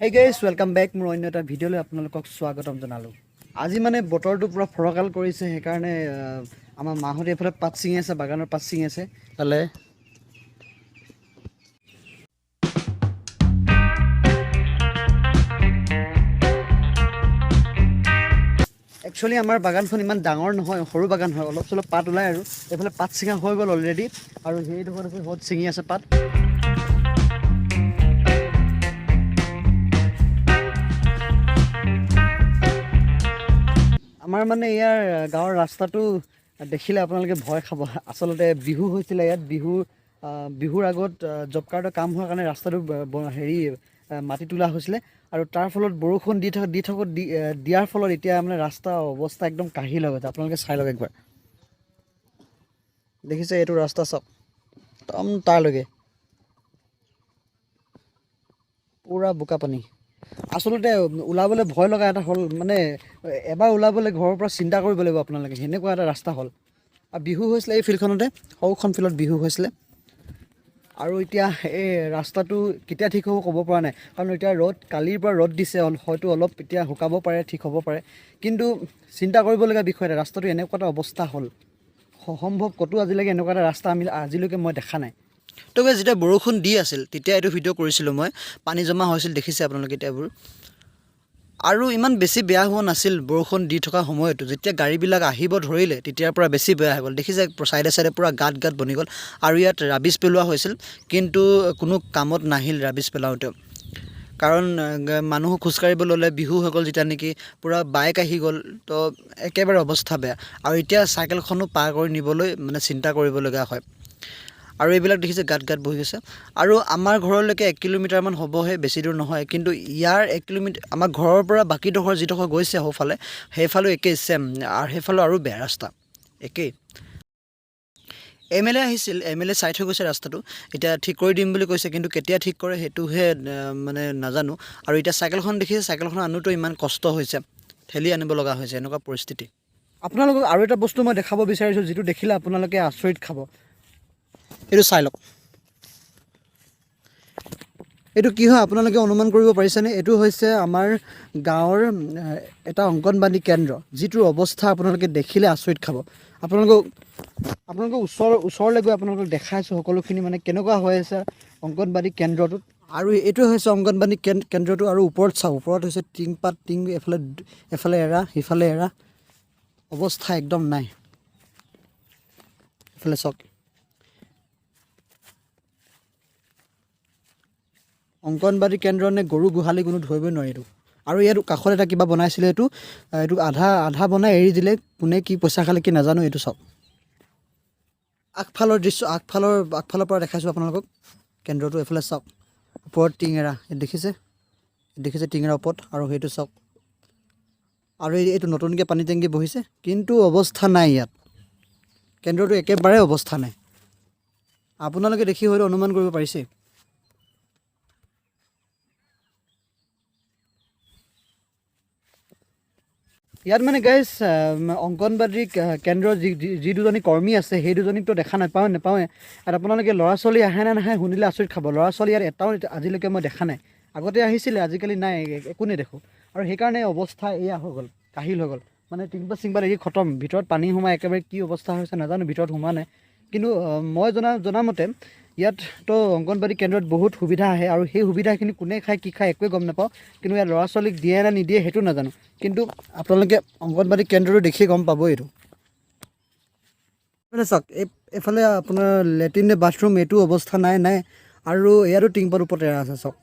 Hey guys, welcome back মোৰ অন্য এটা ভিডিঅ'লৈ আপোনালোকক স্বাগতম জনালোঁ। আজি মানে বতৰটো পুৰা ফৰকাল কৰিছে সেইকাৰণে আমাৰ মাহঁতে এফালে পাত ছিঙি আছে, বাগানৰ পাত ছিঙি আছে। তালে একচুৱেলি আমাৰ বাগানখন ইমান ডাঙৰ নহয়, সৰু বাগান হয়, অলপ চলপ পাত ওলাই আৰু এইফালে পাত ছিঙা হৈ গ'ল অলৰেডি আৰু সেইডোখৰত আছে বহুত ছিঙি আছে পাত। আমাৰ মানে ইয়াৰ গাঁৱৰ ৰাস্তাটো দেখিলে আপোনালোকে ভয় খাব। আচলতে বিহু হৈছিলে ইয়াত, বিহুৰ আগত জব কাৰ্ডৰ কাম হোৱাৰ কাৰণে ৰাস্তাটো মাটি তোলা হৈছিলে আৰু তাৰ ফলত বৰষুণ দিয়াৰ ফলত এতিয়া মানে ৰাস্তাৰ অৱস্থা একদম কাহিল হৈ গৈছে। আপোনালোকে চাই লওক একবাৰ, দেখিছে এইটো ৰাস্তা চাওক, একদম তাৰলৈকে পুৰা বোকা পানী। আচলতে ওলাবলৈ ভয় লগা এটা হ'ল, মানে এবাৰ ওলাবলৈ ঘৰৰ পৰা চিন্তা কৰিব লাগিব আপোনালোকে, সেনেকুৱা এটা ৰাস্তা হ'ল। আৰু বিহু হৈছিলে এই ফিল্ডখনতে, সৰুখন ফিল্ডত বিহু হৈছিলে আৰু এতিয়া এই ৰাস্তাটো কেতিয়া ঠিক হ'ব ক'ব পৰা নাই, কাৰণ এতিয়া কালিৰ পৰা ৰ'দ দিছে, হয়তো অলপ এতিয়া শুকাব পাৰে, ঠিক হ'ব পাৰে, কিন্তু চিন্তা কৰিবলগীয়া বিষয় এটা, ৰাস্তাটো এনেকুৱা এটা অৱস্থা হ'ল, সম্ভৱ ক'তো আজিলৈকে এনেকুৱা এটা ৰাস্তা আজিলৈকে মই দেখা নাই। তো যেতিয়া বৰষুণ দি আছিল তেতিয়া এইটো ভিডিঅ' কৰিছিলোঁ মই, পানী জমা হৈছিল, দেখিছে আপোনালোকে এতিয়াবোৰ। আৰু ইমান বেছি বেয়া হোৱা নাছিল বৰষুণ দি থকা সময়তো, যেতিয়া গাড়ীবিলাক আহিব ধৰিলে তেতিয়াৰ পৰা বেছি বেয়া হৈ গ'ল। দেখিছে চাইডে চাইডে পূৰা গাঁত বনি গ'ল আৰু ইয়াত ৰাবিছ পেলোৱা হৈছিল, কিন্তু কোনো কামত নাহিল ৰাবিছ পেলাওঁতেও, কাৰণ মানুহ খোজকাঢ়িব ল'লে। বিহু হৈ গ'ল যেতিয়া নেকি, পূৰা বাইক আহি গ'ল, তো একেবাৰে অৱস্থা বেয়া। আৰু এতিয়া চাইকেলখনো পাৰ কৰি নিবলৈ মানে চিন্তা কৰিবলগীয়া হয়। আৰু এইবিলাক দেখিছে গাঁত বহি গৈছে। আৰু আমাৰ ঘৰলৈকে 1 কিলোমিটাৰমান হ'বহে, বেছি দূৰ নহয়, কিন্তু ইয়াৰ 1 কিলোমিটাৰ আমাৰ ঘৰৰ পৰা বাকীডোখৰ যিডোখৰ গৈছে সোঁফালে, সেইফালেও একেই ছেম, আৰু সেইফালেও আৰু বেয়া ৰাস্তা একেই। MLA আহিছিল, MLA চাই থৈ গৈছে ৰাস্তাটো, এতিয়া ঠিক কৰি দিম বুলি কৈছে, কিন্তু কেতিয়া ঠিক কৰে সেইটোহে মানে নাজানো। আৰু এতিয়া চাইকেলখন দেখিছে, চাইকেলখন আনোতো ইমান কষ্ট হৈছে, ঠেলি আনিব লগা হৈছে, এনেকুৱা পৰিস্থিতি। আপোনালোকক আৰু এটা বস্তু মই দেখাব বিচাৰিছোঁ, যিটো দেখিলে আপোনালোকে আচৰিত খাব। এইটো চাই লওক, এইটো কি হয় আপোনালোকে অনুমান কৰিব পাৰিছেনে? এইটো হৈছে আমাৰ গাঁৱৰ এটা অংগনবাদী কেন্দ্ৰ, যিটোৰ অৱস্থা আপোনালোকে দেখিলে আচৰিত খাব। আপোনালোকক ওচৰলৈ গৈ আপোনালোকক দেখাইছোঁ সকলোখিনি, মানে কেনেকুৱা হৈ আছে অংগনবাদী কেন্দ্ৰটোত। আৰু এইটো হৈছে অংগনবাদী কেন্দ্ৰটো, আৰু ওপৰত চাওক, ওপৰত হৈছে টিং এফালে এৰা, সিফালে এৰা, অৱস্থা একদম নাই। এইফালে চাওক, অংগনবাদী কেন্দ্ৰ নে গৰু গোহালি কোনো ধৰিবই নোৱাৰি এইটো। আৰু ইয়াত কাষত এটা কিবা বনাইছিলে, এইটো আধা বনাই এৰি দিলে, কোনে কি পইচা খালে কি নাজানো। এইটো চাওক, আগফালৰ দৃশ্য, আগফালৰ পৰা দেখাইছোঁ আপোনালোকক কেন্দ্ৰটো। এইফালে চাওক, ওপৰত টিঙেৰা দেখিছে টিঙেৰা ওপৰত, আৰু সেইটো চাওক। আৰু এইটো নতুনকৈ পানী টেংকি বহিছে, কিন্তু অৱস্থা নাই ইয়াত, কেন্দ্ৰটো একেবাৰে অৱস্থা নাই। আপোনালোকে দেখি হয়তো অনুমান কৰিব পাৰিছে। ইয়াত মানে গাইজ অংগনবাদী কেন্দ্ৰৰ যি দুজনী কৰ্মী আছে, সেই দুজনীকতো দেখা নাপাওঁৱে। আৰু আপোনালোকে ল'ৰা ছোৱালী আহে নে নাহে শুনিলে আচৰিত খাব। ল'ৰা ছোৱালী ইয়াত এটাও আজিলৈকে মই দেখা নাই। আগতে আহিছিলে, আজিকালি নাই, একো নেদেখোঁ। আৰু সেইকাৰণে অৱস্থা এয়া হৈ গ'ল, কাহিল হৈ গ'ল। মানে টিংপাত দেখি খতম, ভিতৰত পানী সোমাই একেবাৰে কি অৱস্থা হৈছে নাজানো, ভিতৰত সোমোৱা নাই। কিন্তু মই জনামতে ইয়াততো অংগনবাদী কেন্দ্ৰত বহুত সুবিধা আহে, আৰু সেই সুবিধাখিনি কোনে খায় কি খায় একোৱে গম নাপাওঁ। কিন্তু ইয়াত ল'ৰা ছোৱালীক দিয়ে নে নিদিয়ে সেইটো নাজানো, কিন্তু আপোনালোকে অংগনবাদী কেন্দ্ৰটো দেখি গম পাব। এইটো মানে চাওক, এইফালে আপোনাৰ লেট্ৰিন নে বাথৰুম, এইটো অৱস্থা নাই। আৰু ইয়াতো টিংপাত ওপৰত এৰা আছে, চাওক।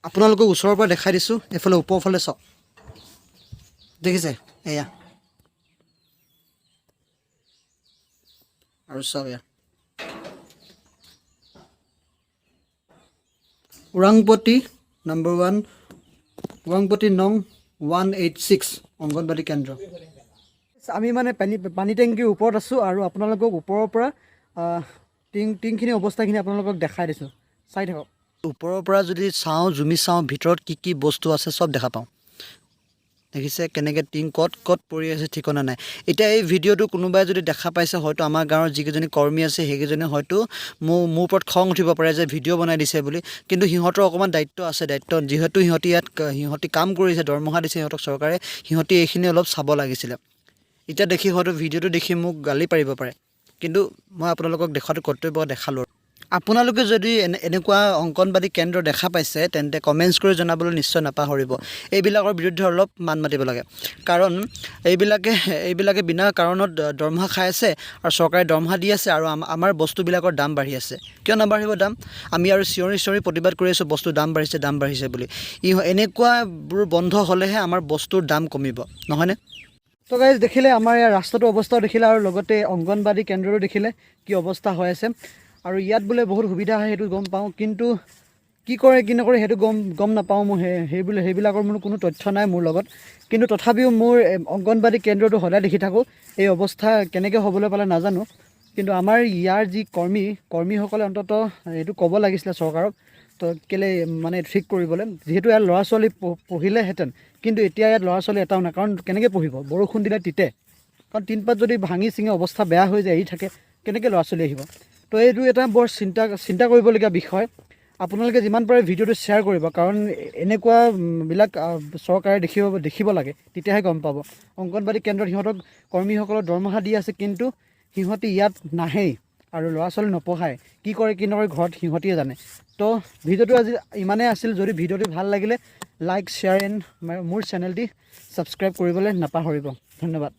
আপোনালোকক ওচৰৰ পৰা দেখাই দিছোঁ, এইফালে ওপৰফালে চাওক, দেখিছে এয়া। আৰু চাওক এয়া ওৰাংপটী নম্বৰ 1, ওৰাংপটী নং 186 অংগনবাদী কেন্দ্ৰ। আমি মানে পানী টেংকিৰ ওপৰত আছোঁ, আৰু আপোনালোকক ওপৰৰ পৰা টিংখিনি অৱস্থাখিনি আপোনালোকক দেখাই দিছোঁ, চাই থাকক। ওপৰৰ পৰা যদি জুমি চাওঁ ভিতৰত কি বস্তু আছে চব দেখা পাওঁ। দেখিছে কেনেকৈ টিং ক'ত ক'ত পৰি আছে ঠিকনা নাই। এতিয়া এই ভিডিঅ'টো কোনোবাই যদি দেখা পাইছে, হয়তো আমাৰ গাঁৱৰ যিকেইজনী কৰ্মী আছে সেইকেইজনী হয়তো মোৰ ওপৰত খং উঠিব পাৰে যে ভিডিঅ' বনাই দিছে বুলি। কিন্তু সিহঁতৰ অকণমান দায়িত্ব আছে, যিহেতু সিহঁতি কাম কৰিছে, দৰমহা দিছে সিহঁতক চৰকাৰে, সিহঁতি এইখিনি অলপ চাব লাগিছিলে। এতিয়া দেখি হয়তো ভিডিঅ'টো দেখি মোক গালি পাৰিব পাৰে, কিন্তু মই আপোনালোকক দেখুৱাটো কৰ্তব্য দেখালোঁ। আপোনালোকে যদি এনেকুৱা অংগনবাদী কেন্দ্ৰ দেখা পাইছে তেন্তে কমেণ্টছ কৰি জনাবলৈ নিশ্চয় নাপাহৰিব। এইবিলাকৰ বিৰুদ্ধে অলপ মাত মাতিব লাগে, কাৰণ এইবিলাকে বিনা কাৰণত দৰমহা খাই আছে আৰু চৰকাৰে দৰমহা দি আছে, আৰু আমাৰ বস্তুবিলাকৰ দাম বাঢ়ি আছে। কিয় নাবাঢ়িব দাম? আমি আৰু চিঞৰি প্ৰতিবাদ কৰি আছোঁ বস্তুৰ দাম বাঢ়িছে বুলি। এনেকুৱাবোৰ বন্ধ হ'লেহে আমাৰ বস্তুৰ দাম কমিব, নহয়নে? তো গাইজ দেখিলে আমাৰ ইয়াৰ ৰাস্তাটোৰ অৱস্থাও দেখিলে, আৰু লগতে অংগনবাদী কেন্দ্ৰটো দেখিলে কি অৱস্থা হৈ আছে। আৰু ইয়াত বোলে বহুত সুবিধা হয় সেইটো গম পাওঁ, কিন্তু কি কৰে কি নকৰে সেইটো গম নাপাওঁ। মোৰ সেইবিলাকৰ মোৰ কোনো তথ্য নাই মোৰ লগত। কিন্তু তথাপিও মোৰ অংগনবাদী কেন্দ্ৰটো সদায় দেখি থাকোঁ। এই অৱস্থা কেনেকৈ হ'বলৈ পালে নাজানো, কিন্তু আমাৰ ইয়াৰ যি কৰ্মীসকলে অন্ততঃ এইটো ক'ব লাগিছিলে চৰকাৰক, তো কেলৈ মানে ঠিক কৰিবলৈ। যিহেতু ইয়াত ল'ৰা ছোৱালী পঢ়িলেহেঁতেন, কিন্তু এতিয়া ইয়াত ল'ৰা ছোৱালী এটাও নাই, কাৰণ কেনেকৈ পঢ়িব? বৰষুণ দিলে তিতে, কাৰণ টিনপাত যদি ভাঙি চিঙি অৱস্থা বেয়া হৈ যায়, এৰি থাকে, কেনেকৈ ল'ৰা ছোৱালী আহিব? তো এইটো এটা বৰ চিন্তা কৰিবলগীয়া বিষয়। আপোনালোকে যিমান পাৰে ভিডিঅ'টো শ্বেয়াৰ কৰিব, কাৰণ এনেকুৱাবিলাক চৰকাৰে দেখিব লাগে, তেতিয়াহে গম পাব। অংগনবাদী কেন্দ্ৰত সিহঁতক কৰ্মীসকলৰ দৰমহা দি আছে, কিন্তু সিহঁতি ইয়াত নাহেই আৰু ল'ৰা ছোৱালী নপঢ়ায়। কি কৰে কি নকৰে ঘৰত সিহঁতিয়ে জানে। তো ভিডিঅ'টো আজি ইমানেই আছিল। যদি ভিডিঅ'টো ভাল লাগিলে লাইক শ্বেয়াৰ এণ্ড মোৰ চেনেলটি ছাবস্ক্ৰাইব কৰিবলৈ নাপাহৰিব। ধন্যবাদ।